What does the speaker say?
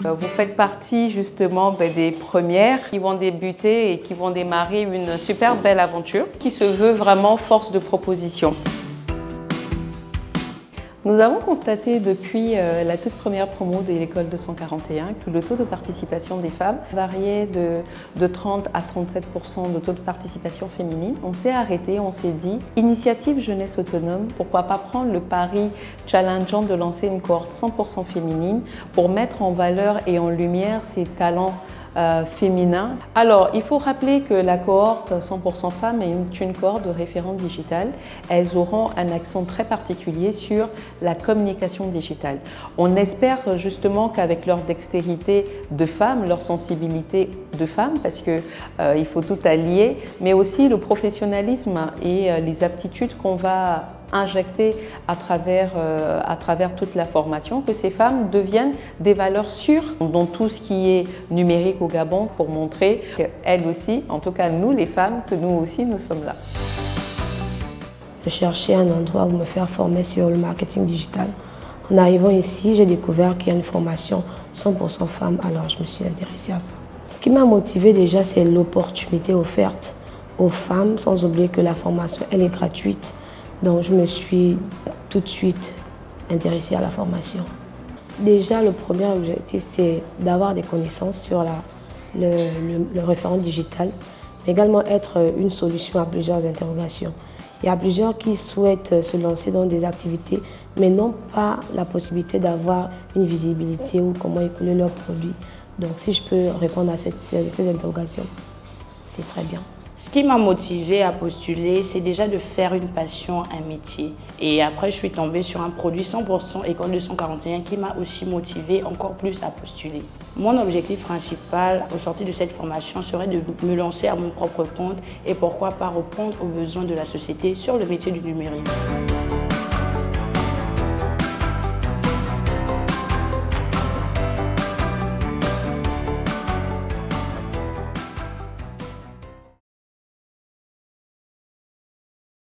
Vous faites partie justement des premières qui vont débuter et qui vont démarrer une super belle aventure qui se veut vraiment force de proposition. Nous avons constaté depuis la toute première promo de l'école 241 que le taux de participation des femmes variait de 30 à 37% de taux de participation féminine. On s'est arrêté, on s'est dit, initiative jeunesse autonome, pourquoi pas prendre le pari challengeant de lancer une cohorte 100% féminine pour mettre en valeur et en lumière ces talents féminin. Alors, il faut rappeler que la cohorte 100% femmes est une cohorte de référents digitales. Elles auront un accent très particulier sur la communication digitale. On espère justement qu'avec leur dextérité de femmes, leur sensibilité de femmes, parce que il faut tout allier, mais aussi le professionnalisme et les aptitudes qu'on va injecter à travers toute la formation, que ces femmes deviennent des valeurs sûres dans tout ce qui est numérique au Gabon pour montrer qu'elles aussi, en tout cas nous les femmes, que nous aussi nous sommes là. Je cherchais un endroit où me faire former sur le marketing digital. En arrivant ici, j'ai découvert qu'il y a une formation 100% femmes, alors je me suis intéressée à ça. Ce qui m'a motivée déjà, c'est l'opportunité offerte aux femmes, sans oublier que la formation, elle est gratuite. Donc je me suis tout de suite intéressée à la formation. Déjà, le premier objectif, c'est d'avoir des connaissances sur le référent digital, mais également être une solution à plusieurs interrogations. Il y a plusieurs qui souhaitent se lancer dans des activités, mais n'ont pas la possibilité d'avoir une visibilité ou comment écouler leurs produits. Donc si je peux répondre à ces interrogations, c'est très bien. Ce qui m'a motivée à postuler, c'est déjà de faire une passion un métier. Et après, je suis tombée sur un produit 100% École 241 qui m'a aussi motivée encore plus à postuler. Mon objectif principal au sortir de cette formation serait de me lancer à mon propre compte et pourquoi pas répondre aux besoins de la société sur le métier du numérique.